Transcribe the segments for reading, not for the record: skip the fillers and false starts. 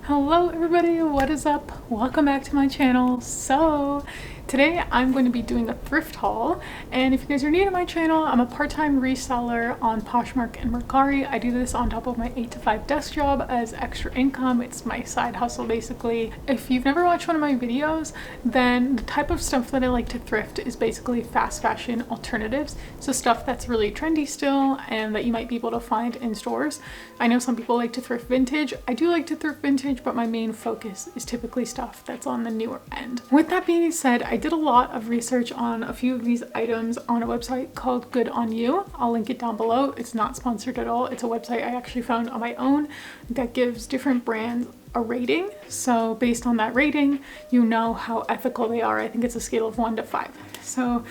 Hello everybody, what is up? Welcome back to my channel. So today I'm going to be doing a thrift haul, and if you guys are new to my channel, I'm a part-time reseller on Poshmark and Mercari. I do this on top of my 8 to 5 desk job as extra income. It's my side hustle basically. If you've never watched one of my videos, then the type of stuff that I like to thrift is basically fast fashion alternatives. So stuff that's really trendy still and that you might be able to find in stores. I know some people like to thrift vintage. I do like to thrift vintage, but my main focus is typically stuff that's on the newer end. With that being said, I did a lot of research on a few of these items on a website called Good On You. I'll link it down below. It's not sponsored at all. It's a website I actually found on my own that gives different brands a rating. So based on that rating, you know how ethical they are. I think it's a scale of 1 to 5. So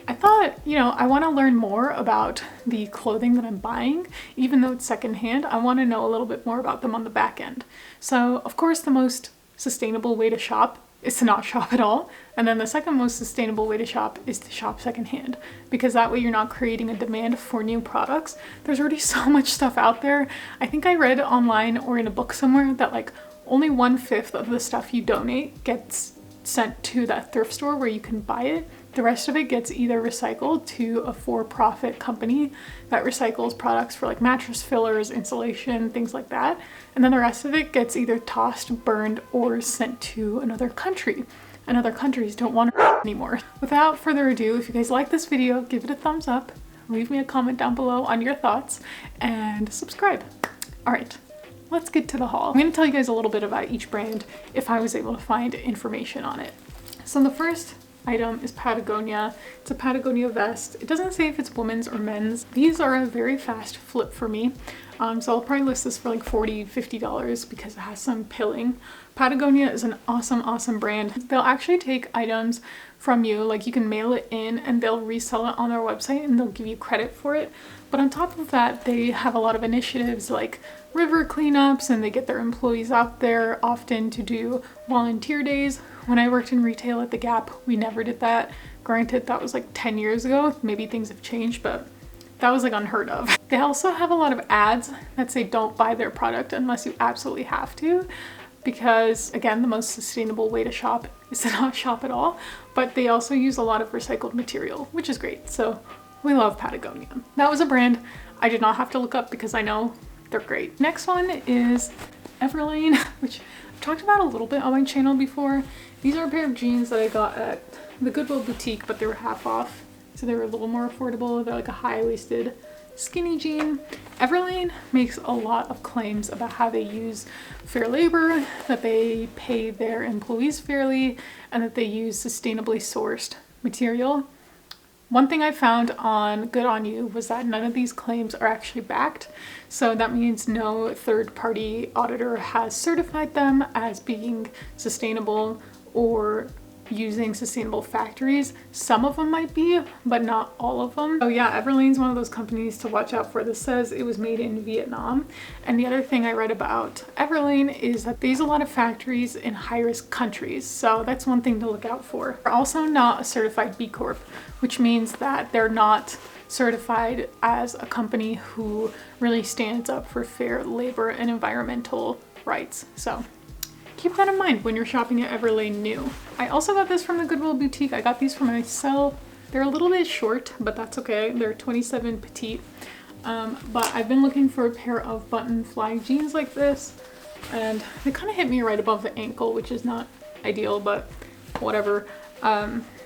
I thought, I want to learn more about the clothing that I'm buying. Even though it's secondhand, I want to know a little bit more about them on the back end. So of course, the most sustainable way to shop is to not shop at all. And then the second most sustainable way to shop is to shop secondhand, because that way you're not creating a demand for new products. There's already so much stuff out there. I think I read online or in a book somewhere that like only 1/5 of the stuff you donate gets sent to that thrift store where you can buy it. The rest of it gets either recycled to a for-profit company that recycles products for like mattress fillers, insulation, things like that. And then the rest of it gets either tossed, burned, or sent to another country. And other countries don't want it anymore. Without further ado, if you guys like this video, give it a thumbs up, leave me a comment down below on your thoughts, and subscribe. All right, let's get to the haul. I'm gonna tell you guys a little bit about each brand if I was able to find information on it. So the first item is Patagonia. It's a Patagonia vest. It doesn't say if it's women's or men's. These are a very fast flip for me. So I'll probably list this for like $40, $50 because it has some pilling. Patagonia is an awesome brand. They'll actually take items from you, like you can mail it in and they'll resell it on their website and they'll give you credit for it. But on top of that, they have a lot of initiatives like river cleanups, and they get their employees out there often to do volunteer days. When I worked in retail at the Gap, we never did that. Granted, that was like 10 years ago. Maybe things have changed, but that was like unheard of. They also have a lot of ads that say don't buy their product unless you absolutely have to, because again, the most sustainable way to shop is to not shop at all. But they also use a lot of recycled material, which is great. So we love Patagonia. That was a brand I did not have to look up because I know they're great. Next one is Everlane, which I've talked about a little bit on my channel before. These are a pair of jeans that I got at the Goodwill boutique, but they were half off. So they were a little more affordable. They're like a high-waisted skinny jean. Everlane makes a lot of claims about how they use fair labor, that they pay their employees fairly, and that they use sustainably sourced material. One thing I found on Good On You was that none of these claims are actually backed. So that means no third-party auditor has certified them as being sustainable or using sustainable factories. Some of them might be, but not all of them. Oh yeah, Everlane's one of those companies to watch out for. This says it was made in Vietnam. And the other thing I read about Everlane is that they use a lot of factories in high-risk countries. So that's one thing to look out for. They're also not a certified B Corp, which means that they're not certified as a company who really stands up for fair labor and environmental rights. So keep that in mind when you're shopping at Everlane new. I also got this from the Goodwill boutique. I got these for myself. They're a little bit short, but that's okay. They're 27 petite. But I've been looking for a pair of button fly jeans like this, and they kind of hit me right above the ankle, which is not ideal, but whatever.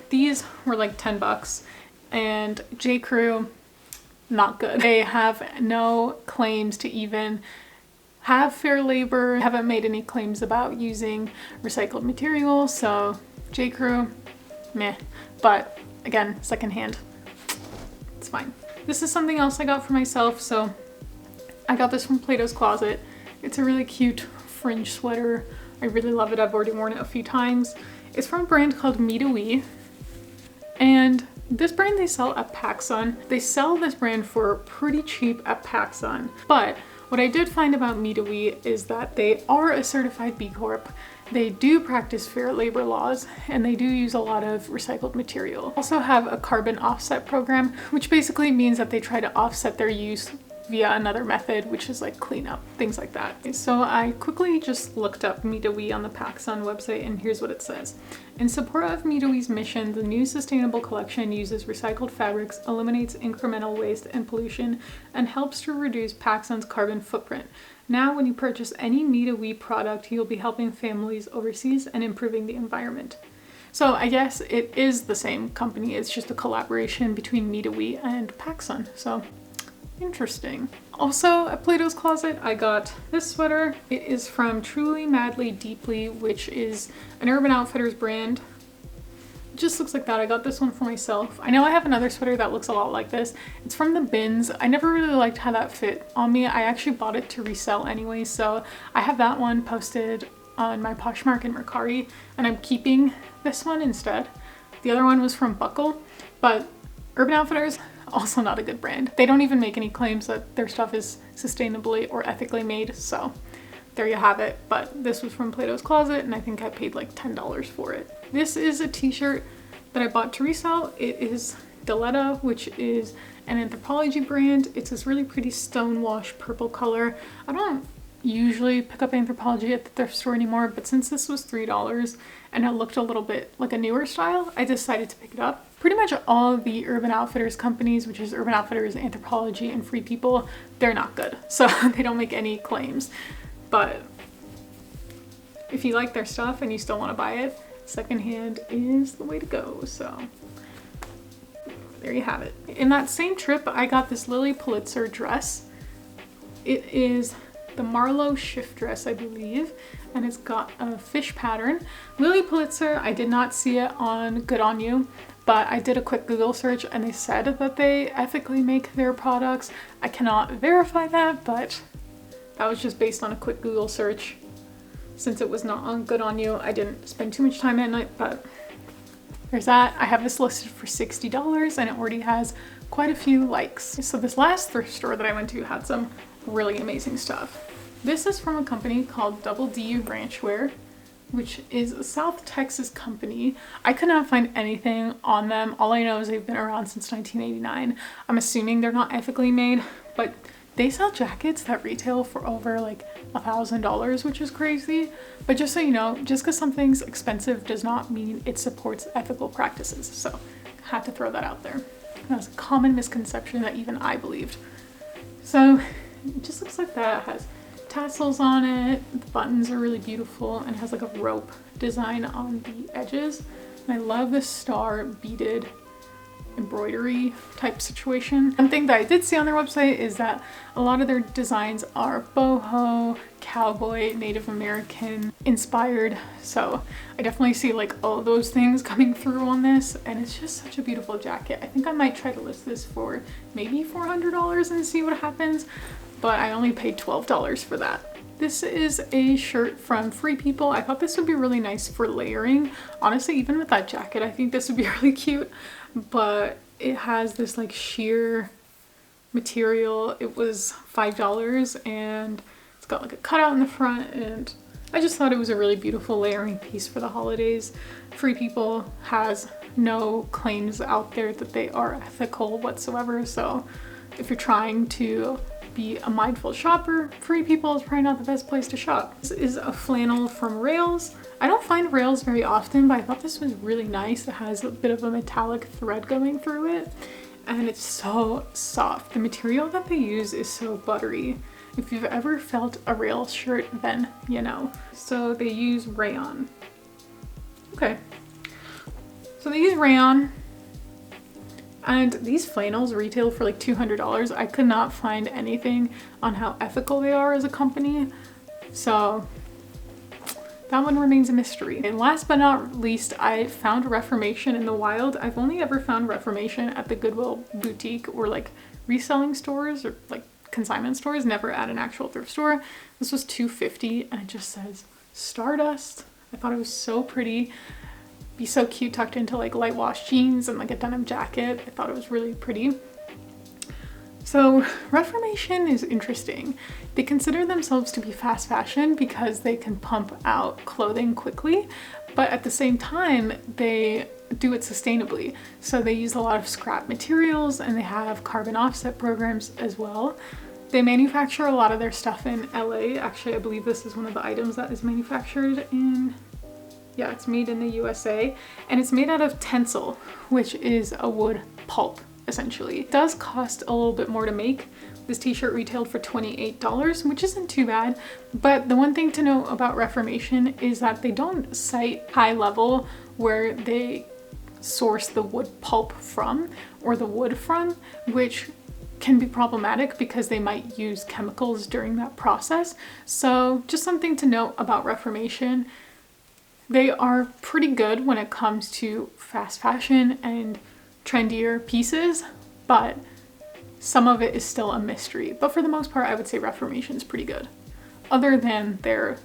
These were like 10 bucks, and J.Crew, not good. They have no claims to even have fair labor, haven't made any claims about using recycled material, so J.Crew, meh. But again, secondhand, it's fine. This is something else I got for myself, so I got this from Plato's Closet. It's a really cute fringe sweater. I really love it. I've already worn it a few times. It's from a brand called Mitoe, and this brand they sell at PacSun. They sell this brand for pretty cheap at PacSun, but what I did find about Madewell is that they are a certified B Corp. They do practice fair labor laws, and they do use a lot of recycled material. Also have a carbon offset program, which basically means that they try to offset their use via another method, which is like cleanup, things like that. So I quickly just looked up Mitoe on the PacSun website, and here's what it says. In support of Mitoe's mission, the new sustainable collection uses recycled fabrics, eliminates incremental waste and pollution, and helps to reduce PacSun's carbon footprint. Now, when you purchase any Mitoe product, you'll be helping families overseas and improving the environment. So I guess it is the same company, it's just a collaboration between Mitoe and PacSun. So interesting. Also at Plato's Closet, I got this sweater. It is from Truly Madly Deeply, which is an Urban Outfitters brand. It just looks like that. I got this one for myself. I know I have another sweater that looks a lot like this. It's from the bins. I never really liked how that fit on me. I actually bought it to resell anyway, so I have that one posted on my Poshmark and Mercari, and I'm keeping this one instead. The other one was from Buckle, but Urban Outfitters, also not a good brand. They don't even make any claims that their stuff is sustainably or ethically made, so there you have it. But this was from Plato's Closet, and I think I paid like $10 for it. This is a t-shirt that I bought to resell. It is Diletta, which is an Anthropologie brand. It's this really pretty stonewash purple color. I don't usually pick up Anthropologie at the thrift store anymore, but since this was $3 and it looked a little bit like a newer style, I decided to pick it up. Pretty much all of the Urban Outfitters companies, which is Urban Outfitters, Anthropologie, and Free People, they're not good. So they don't make any claims. But if you like their stuff and you still want to buy it, secondhand is the way to go. So there you have it. In that same trip, I got this Lilly Pulitzer dress. It is the Marlowe shift dress, I believe, and it's got a fish pattern. Lilly Pulitzer, I did not see it on Good On You, but I did a quick Google search and they said that they ethically make their products. I cannot verify that, but that was just based on a quick Google search. Since it was not on Good On You, I didn't spend too much time at night, but there's that. I have this listed for $60 and it already has quite a few likes. So this last thrift store that I went to had some really amazing stuff. This is from a company called Double D Ranchwear, which is a South Texas company. I could not find anything on them. All I know is they've been around since 1989. I'm assuming they're not ethically made, but they sell jackets that retail for over like $1,000, which is crazy. But just so you know, just because something's expensive does not mean it supports ethical practices. So I had to throw that out there. That's a common misconception that even I believed. So it just looks like that. It has tassels on it. The buttons are really beautiful and it has like a rope design on the edges. And I love this star beaded embroidery type situation. One thing that I did see on their website is that a lot of their designs are boho, cowboy, Native American inspired. So I definitely see like all those things coming through on this, and it's just such a beautiful jacket. I think I might try to list this for maybe $400 and see what happens, but I only paid $12 for that. This is a shirt from Free People. I thought this would be really nice for layering. Honestly, even with that jacket, I think this would be really cute, but it has this like sheer material. It was $5 and it's got like a cutout in the front, and I just thought it was a really beautiful layering piece for the holidays. Free People has no claims out there that they are ethical whatsoever, so if you're trying to be a mindful shopper, Free People is probably not the best place to shop. This is a flannel from Rails. I don't find Rails very often, but I thought this was really nice. It has a bit of a metallic thread going through it, and it's so soft. The material that they use is so buttery. If you've ever felt a Rails shirt, then you know. So they use rayon. Okay. So they use rayon. And these flannels retail for like $200. I could not find anything on how ethical they are as a company. So that one remains a mystery. And last but not least, I found Reformation in the wild. I've only ever found Reformation at the Goodwill boutique or like reselling stores or like consignment stores, never at an actual thrift store. This was $2.50 and it just says Stardust. I thought it was so pretty. Be so cute tucked into like light wash jeans and like a denim jacket. I thought it was really pretty. So Reformation is interesting. They consider themselves to be fast fashion because they can pump out clothing quickly, but at the same time they do it sustainably. So they use a lot of scrap materials and they have carbon offset programs as well. They manufacture a lot of their stuff in LA. Actually, I believe this is one of the items that is manufactured in, yeah, it's made in the USA, and it's made out of tencel, which is a wood pulp, essentially. It does cost a little bit more to make. This t-shirt retailed for $28, which isn't too bad. But the one thing to know about Reformation is that they don't cite high level where they source the wood pulp from or the wood from, which can be problematic because they might use chemicals during that process. So just something to note about Reformation. They are pretty good when it comes to fast fashion and trendier pieces, but some of it is still a mystery. But for the most part, I would say Reformation is pretty good, other than their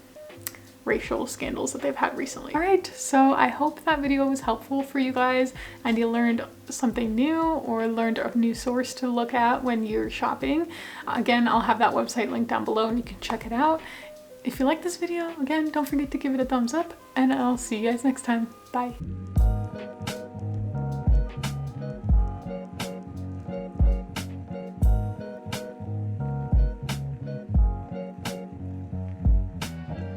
racial scandals that they've had recently. All right, so I hope that video was helpful for you guys and you learned something new or learned a new source to look at when you're shopping. Again, I'll have that website linked down below and you can check it out. If you like this video, again, don't forget to give it a thumbs up, and I'll see you guys next time. Bye.